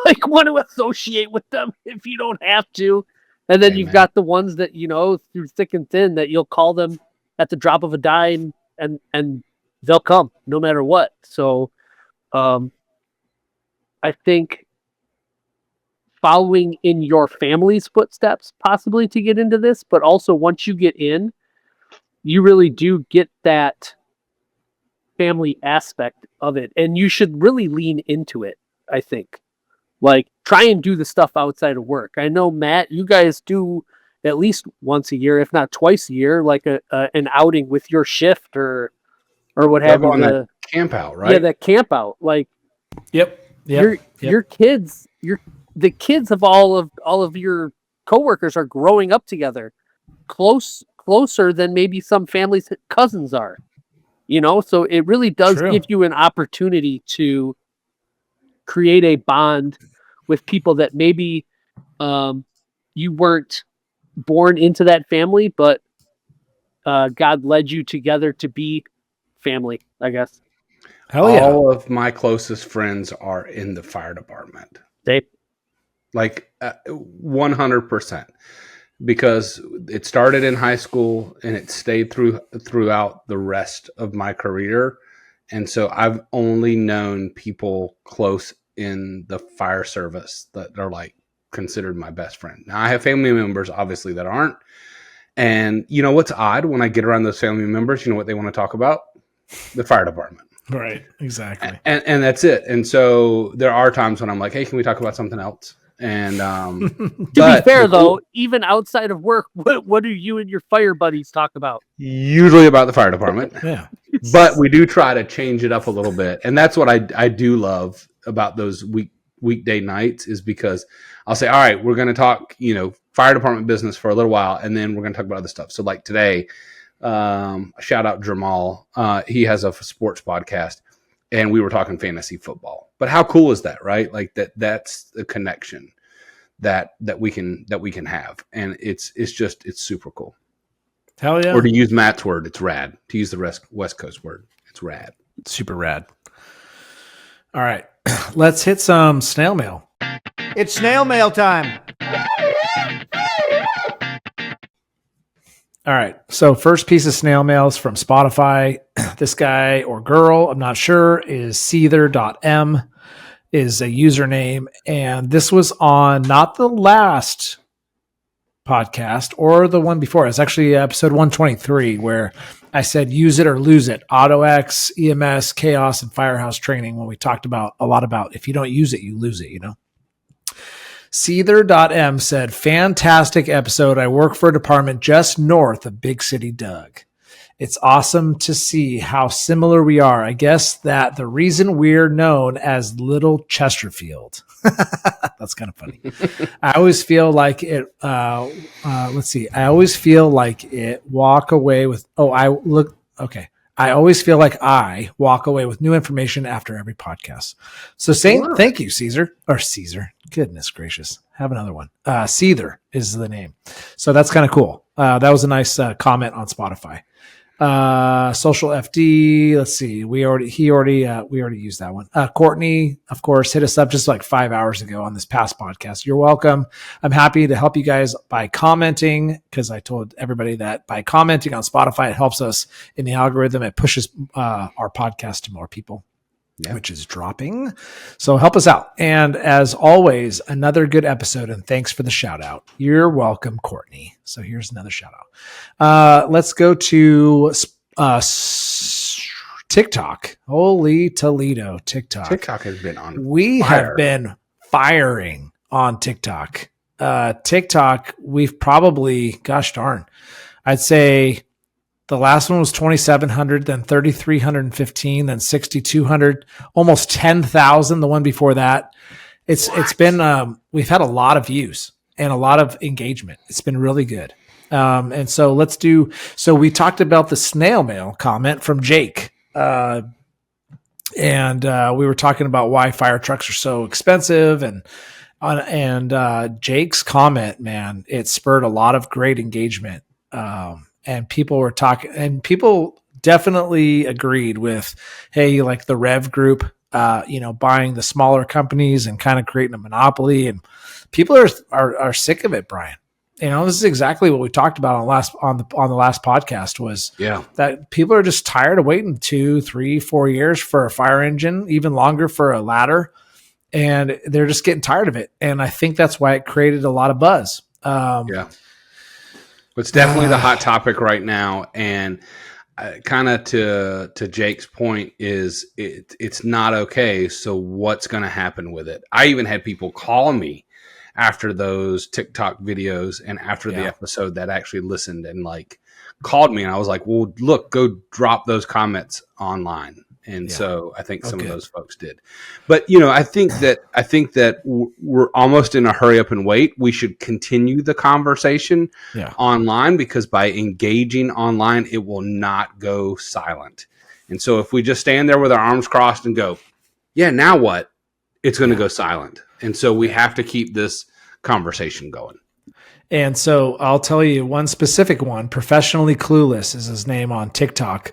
like want to associate with them if you don't have to. And then you've got the ones that, you know, through thick and thin, that you'll call them at the drop of a dime and they'll come no matter what. So I think following in your family's footsteps possibly to get into this, but also once you get in, you really do get that family aspect of it. And you should really lean into it, I think. Like, try and do the stuff outside of work. I know, Matt, you guys do at least once a year, if not twice a year, like an outing with your shift or what have you. That camp out, right? Yeah, that camp out. Like, your kids, the kids of all of your coworkers are growing up together, closer than maybe some families' cousins are. You know, so it really does give you an opportunity to create a bond with people that maybe you weren't born into that family, but God led you together to be family, I guess. Hell yeah. All of my closest friends are in the fire department. Like 100%. Because it started in high school and it stayed throughout the rest of my career. And so I've only known people close in the fire service that are like considered my best friend. Now I have family members obviously that aren't. And you know what's odd when I get around those family members, you know what they want to talk about? The fire department. Right. Exactly. And that's it. And so there are times when I'm like, hey, can we talk about something else? And to be fair though, even outside of work, what do you and your fire buddies talk about? Usually about the fire department. Yeah. But we do try to change it up a little bit. And that's what I do love about those weekday nights, is because I'll say, all right, we're going to talk, fire department business for a little while, and then we're going to talk about other stuff. So like today, Shout out Jamal. He has a sports podcast, and we were talking fantasy football. But how cool is that, right? Like that's the connection that we can have, and it's super cool. Hell yeah! Or to use Matt's word, it's rad. To use the West Coast word, it's rad. Super rad. All right, let's hit some snail mail. It's snail mail time. All right. So first piece of snail mail is from Spotify. This guy or girl, I'm not sure, is seether.m is a username. And this was on not the last podcast or the one before. It's actually episode 123 where I said use it or lose it. AutoX, EMS, Chaos, and Firehouse training when we talked about a lot about if you don't use it, you lose it, you know? Seether.m said, fantastic episode. I work for a department just north of Big City Doug. It's awesome to see how similar we are. I guess that the reason we're known as Little Chesterfield. That's kind of funny. I always feel like it, let's see. I always feel like it walk away with, I always feel like I walk away with new information after every podcast. So thank you, Caesar. Goodness gracious. Have another one. Seether is the name. So that's kind of cool. That was a nice comment on Spotify. Social FD. Let's see. We already used that one. Courtney, of course, hit us up just like 5 hours ago on this past podcast. You're welcome. I'm happy to help you guys by commenting because I told everybody that by commenting on Spotify, it helps us in the algorithm. It pushes our podcast to more people. Yeah. Which is dropping. So help us out. And as always, another good episode. And thanks for the shout out. You're welcome, Courtney. So here's another shout out. Let's go to TikTok. Holy Toledo, TikTok. TikTok has been on We fire. have been firing on TikTok. TikTok, we've probably, gosh darn, I'd say the last one was 2,700, then 3,315, then 6,200, almost 10,000. The one before that, it's been we've had a lot of views and a lot of engagement. It's been really good. And so we talked about the snail mail comment from Jake, and we were talking about why fire trucks are so expensive, and Jake's comment, man, it spurred a lot of great engagement. And people were talking, and people definitely agreed with, hey, like the Rev Group, buying the smaller companies and kind of creating a monopoly. And people are sick of it, Brian. This is exactly what we talked about on the last podcast was that people are just tired of waiting 2, 3, 4 years for a fire engine, even longer for a ladder. And they're just getting tired of it. And I think that's why it created a lot of buzz. It's definitely the hot topic right now, and kind of to Jake's point is it's not okay. So what's going to happen with it? I even had people call me after those TikTok videos and after the episode that actually listened and like called me, and I was like, "Well, look, go drop those comments online." And so I think some of those folks did. But, I think that we're almost in a hurry up and wait. We should continue the conversation online because by engaging online, it will not go silent. And so if we just stand there with our arms crossed and go, now what? It's going to go silent. And so we have to keep this conversation going. And so I'll tell you one specific one. Professionally Clueless is his name on TikTok.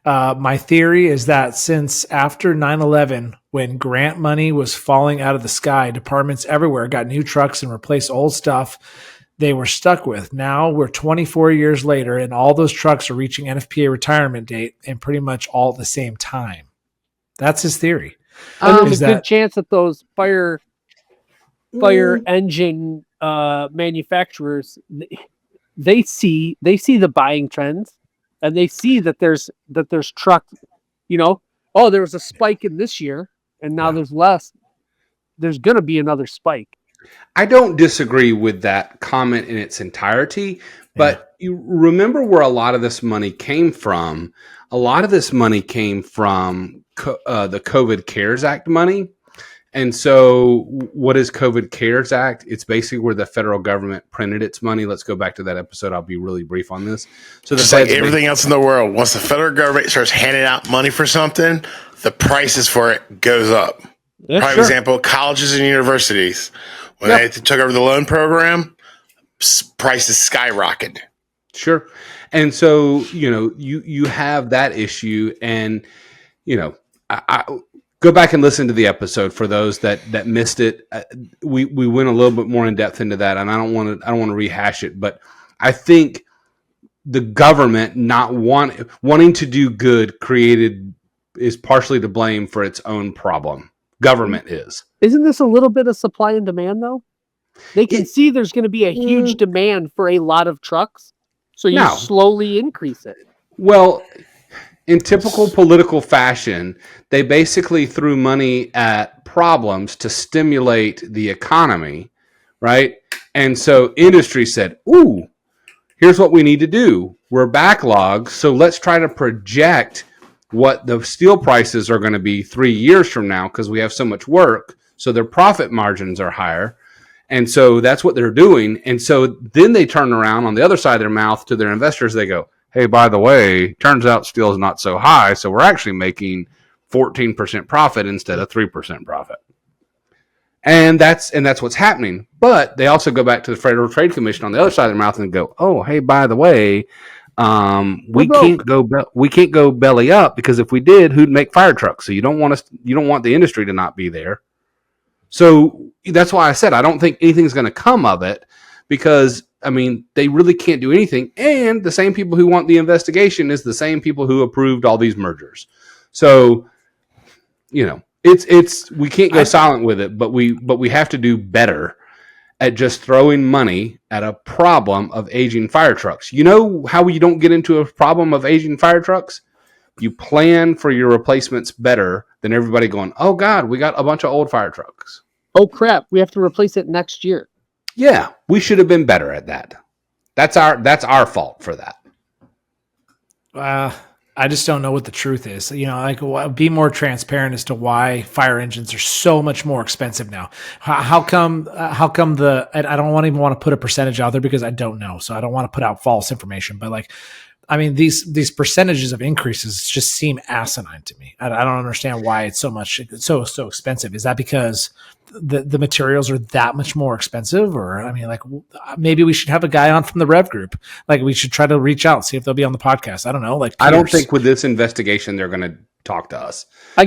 My theory is that since after 9/11, when grant money was falling out of the sky, departments everywhere got new trucks and replaced old stuff they were stuck with. Now we're 24 years later, and all those trucks are reaching NFPA retirement date and pretty much all at the same time. That's his theory. And there's a good chance that those fire engine manufacturers, they see the buying trends. And they see that there's truck, there was a spike in this year, and now there's less. There's going to be another spike. I don't disagree with that comment in its entirety, but you remember where a lot of this money came from. A lot of this money came from the COVID CARES Act money. And so what is COVID CARES Act? It's basically where the federal government printed its money. Let's go back to that episode. I'll be really brief on this. So just like everything else in the world, once the federal government starts handing out money for something, the prices for it goes up. Yeah, Prime example, colleges and universities. When they took over the loan program, prices skyrocketed. Sure. And so, you have that issue, and, I go back and listen to the episode for those that missed it. We went a little bit more in depth into that, and I don't want to rehash it, but I think the government not wanting to do good is partially to blame for its own problem. Government is. Isn't this a little bit of supply and demand, though? They can see there's going to be a huge demand for a lot of trucks, so you slowly increase it. Well, in typical political fashion, they basically threw money at problems to stimulate the economy, right? And so industry said, ooh, here's what we need to do. We're backlogged, so let's try to project what the steel prices are going to be 3 years from now because we have so much work, so their profit margins are higher. And so that's what they're doing. And so then they turn around on the other side of their mouth to their investors. They go, hey, by the way, turns out steel is not so high, so we're actually making 14% profit instead of 3% profit. And that's what's happening. But they also go back to the Federal Trade Commission on the other side of their mouth and go, oh, hey, by the way, we can't go belly up because if we did, who'd make fire trucks? So you don't want the industry to not be there. So that's why I said I don't think anything's going to come of it because, they really can't do anything. And the same people who want the investigation is the same people who approved all these mergers. So, it's we can't go silent with it, but we have to do better at just throwing money at a problem of aging fire trucks. You know how you don't get into a problem of aging fire trucks? You plan for your replacements better than everybody going, oh, God, we got a bunch of old fire trucks. Oh, crap. We have to replace it next year. Yeah, we should have been better at that. That's our fault for that. I just don't know what the truth is. Be more transparent as to why fire engines are so much more expensive now. How come I don't even want to put a percentage out there because I don't know. So I don't want to put out false information, but these percentages of increases just seem asinine to me. I don't understand why it's so expensive. Is that because the materials are that much more expensive? Or, maybe we should have a guy on from the Rev Group. We should try to reach out, see if they'll be on the podcast. I don't know. I don't think with this investigation, they're going to talk to us. I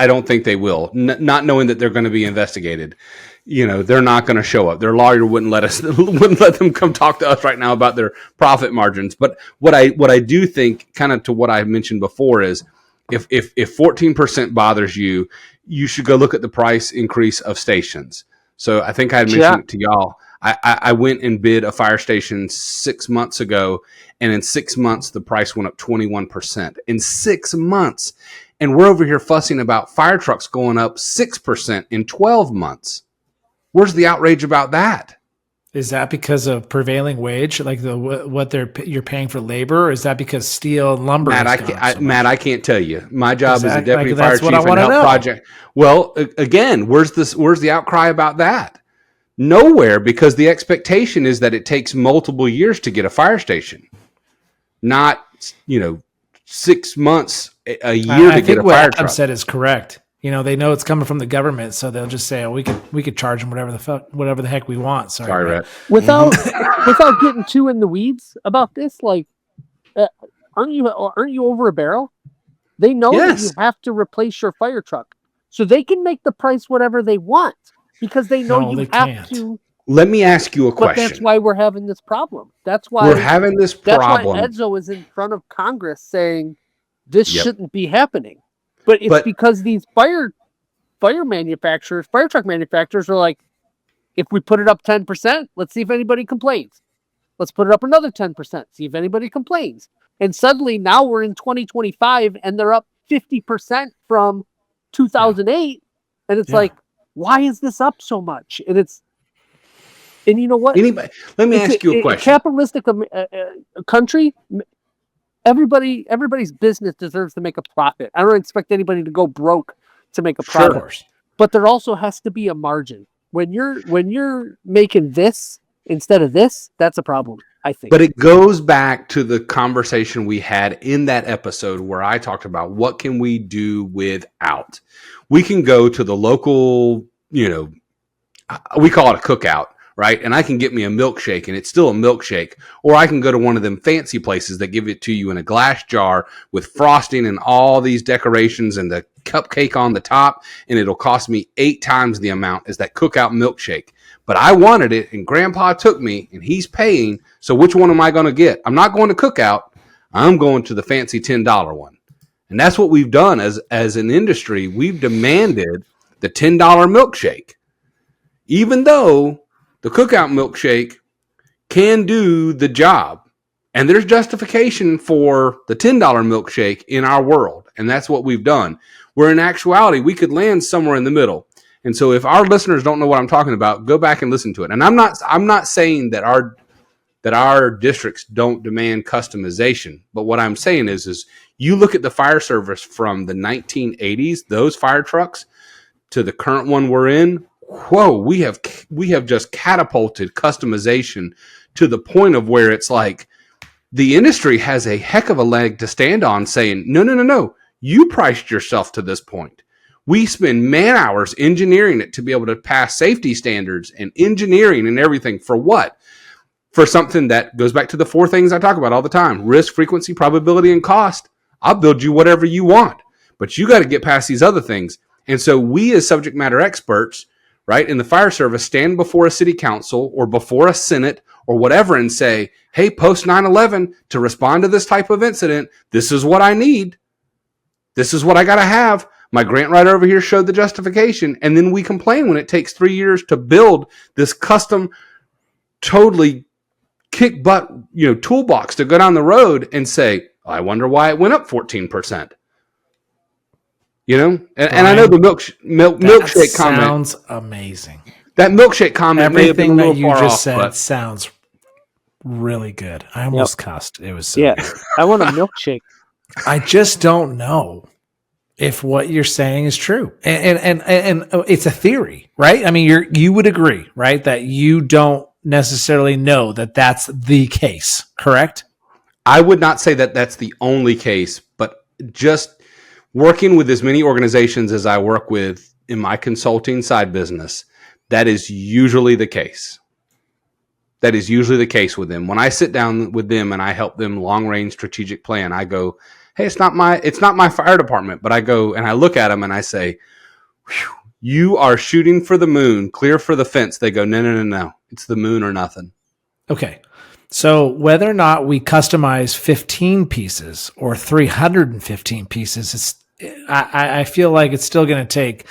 don't think they will. Not knowing that they're going to be investigated. They're not going to show up. Their lawyer wouldn't let them come talk to us right now about their profit margins. But what I do think, kind of to what I mentioned before, is if 14% bothers you, you should go look at the price increase of stations. So I think I had mentioned it to y'all. I went and bid a fire station 6 months ago, and in 6 months the price went up 21%. In 6 months, and we're over here fussing about fire trucks going up 6% in 12 months. Where's the outrage about that? Is that because of prevailing wage, what you're paying for labor? Or is that because steel and lumber? Matt, I can't tell you. My job is a deputy fire chief and health project. Well, again, where's the outcry about that? Nowhere, because the expectation is that it takes multiple years to get a fire station, not 6 months, a year to get a fire truck. I think what Adam said is correct. They know it's coming from the government, so they'll just say, "Oh, we could charge them whatever the heck we want." Sorry, Rhett. Without getting too in the weeds about this, aren't you over a barrel? They know that you have to replace your fire truck, so they can make the price whatever they want because they know you have to. Let me ask you a question. But that's why we're having this problem. That's why we're having this problem. That's why Edzo is in front of Congress saying this shouldn't be happening. But it's because these fire truck manufacturers are like, if we put it up 10%, let's see if anybody complains. Let's put it up another 10%, see if anybody complains. And suddenly now we're in 2025 and they're up 50% from 2008. And it's why is this up so much? And you know what? Let me ask you a question. A capitalistic country, everybody's business deserves to make a profit. I don't expect anybody to go broke to make a product. Sure. But there also has to be a margin. When you're making this instead of this, that's a problem, I think. But it goes back to the conversation we had in that episode where I talked about what can we do without. We can go to the local, we call it a cookout, right? And I can get me a milkshake and it's still a milkshake. Or I can go to one of them fancy places that give it to you in a glass jar with frosting and all these decorations and the cupcake on the top. And it'll cost me 8 times the amount as that cookout milkshake. But I wanted it and Grandpa took me and he's paying. So which one am I going to get? I'm not going to cookout. I'm going to the fancy $10 one. And that's what we've done as an industry. We've demanded the $10 milkshake, even though the cookout milkshake can do the job. And there's justification for the $10 milkshake in our world. And that's what we've done. Where in actuality, we could land somewhere in the middle. And so if our listeners don't know what I'm talking about, go back and listen to it. And I'm not saying that our districts don't demand customization. But what I'm saying is you look at the fire service from the 1980s, those fire trucks, to the current one we're in. Whoa, we have just catapulted customization to the point of where it's like the industry has a heck of a leg to stand on saying, no, you priced yourself to this point. We spend man hours engineering it to be able to pass safety standards and engineering and everything for what? For something that goes back to the 4 things I talk about all the time: risk, frequency, probability, and cost. I'll build you whatever you want, but you got to get past these other things. And so we as subject matter experts, right, in the fire service stand before a city council or before a senate or whatever and say, hey, post 9/11 to respond to this type of incident, this is what I need. This is what I got to have. My grant writer over here showed the justification. And then we complain when it takes 3 years to build this custom, totally kick butt, toolbox to go down the road and say, I wonder why it went up 14%. And I know the milkshake comment sounds amazing. That milkshake comment, everything that you just said sounds really good. I almost cussed. It was so good. I want a milkshake. I just don't know if what you're saying is true, and it's a theory, right? I mean, you would agree, right, that you don't necessarily know that that's the case, correct? I would not say that that's the only case, but just working with as many organizations as I work with in my consulting side business, that is usually the case. That is usually the case with them. When I sit down with them and I help them long range strategic plan, I go, hey, it's not my fire department, but I go and I look at them and I say, you are shooting for the moon, clear for the fence. They go, no. It's the moon or nothing. Okay. So whether or not we customize 15 pieces or 315 pieces, I feel like it's still going to take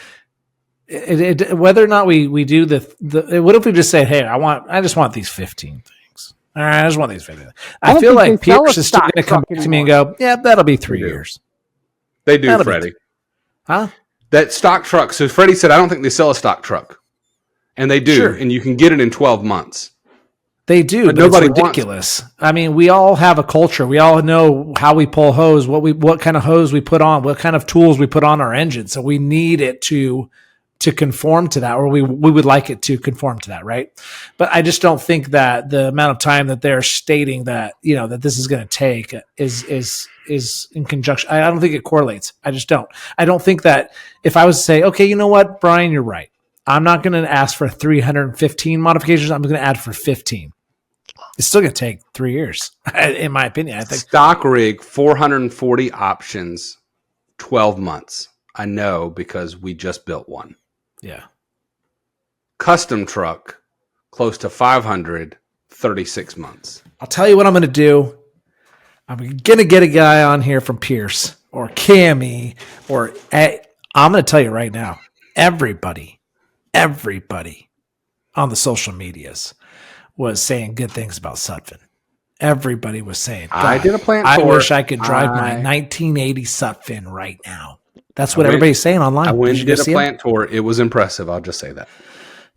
whether or not we do what if we just say, hey, I just want these 15 things. All right, I just want these 15. I feel like Pierce is still going to come back to me and go, yeah, that'll be 3 years. They do, Freddy. Huh? That stock truck. So Freddy said, I don't think they sell a stock truck. And they do. Sure. And you can get it in 12 months. They do, but it's ridiculous. I mean, we all have a culture. We all know how we pull hose, what kind of hose we put on, what kind of tools we put on our engine. So we need it to conform to that, or we would like it to conform to that, right? But I just don't think that the amount of time that they're stating that, that this is going to take is in conjunction. I don't think it correlates. I just don't. I don't think that if I was to say, okay, you know what, Brian, you're right. I'm not going to ask for 315 modifications. I'm going to add for 15. It's still going to take 3 years, in my opinion. I think stock rig, 440 options, 12 months. I know because we just built one. Yeah. Custom truck, close to 500, 36 months. I'll tell you what I'm going to do. I'm going to get a guy on here from Pierce or Cammy I'm going to tell you right now, everybody on the social medias was saying good things about Sutphin. Everybody was saying, I did a plant I tour. wish I could drive my 1980 Sutphin right now. That's what everybody's saying online. I went and did a plant tour. It was impressive. I'll just say that.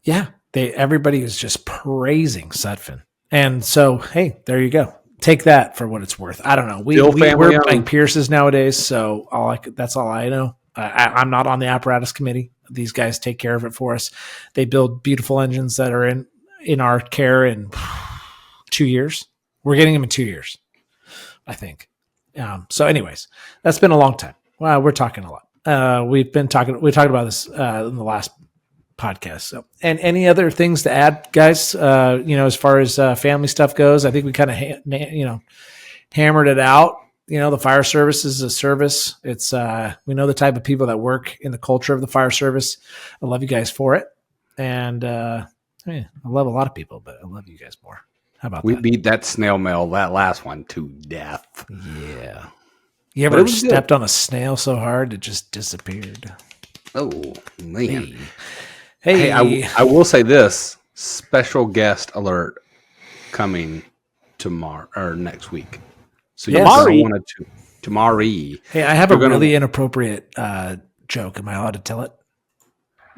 Yeah. Everybody is just praising Sutphin. And so, hey, there you go. Take that for what it's worth. I don't know. We're buying Pierces nowadays, so that's all I know. I'm not on the apparatus committee. These guys take care of it for us. They build beautiful engines that are in our care in 2 years. We're getting them in 2 years, I think. So anyways, that's been a long time. Well, we're talking a lot. We talked about this in the last podcast. So, and any other things to add, guys, as far as family stuff goes, I think we kind of, hammered it out. The fire service is a service. It's, we know the type of people that work in the culture of the fire service. I love you guys for it. And, I love a lot of people, but I love you guys more. How about we that? beat that snail mail, that last one, to death. Yeah. You ever stepped on a snail so hard it just disappeared? Oh, man. Hey, I will say this. Special guest alert coming tomorrow or next week. So you're going to want to tomorrow. Hey, I have a really inappropriate joke. Am I allowed to tell it?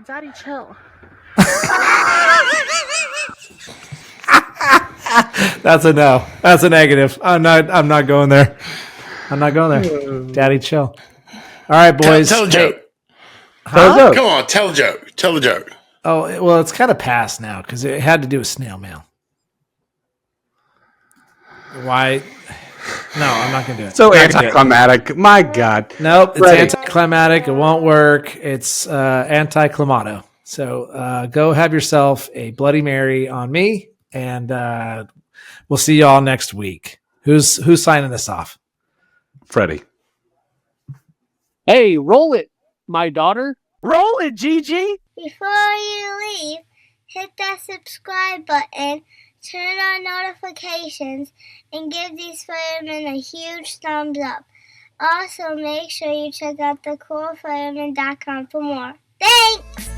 Daddy, chill. That's a no. That's a negative. I'm not going there. Daddy, chill. All right, boys. Tell a joke. Tell a joke. Come on, tell a joke. Tell a joke. Oh, well, it's kind of past now because it had to do with snail mail. Why? No, I'm not going to do it. So anticlimactic. My God. Nope, it's anticlimactic. It won't work. It's anticlimato. So go have yourself a Bloody Mary on me, and we'll see y'all next week. Who's signing this off? Freddy. Hey, roll it, my daughter. Roll it, Gigi. Before you leave, hit that subscribe button, turn on notifications, and give these firemen a huge thumbs up. Also, make sure you check out thecoolfireman.com for more. Thanks!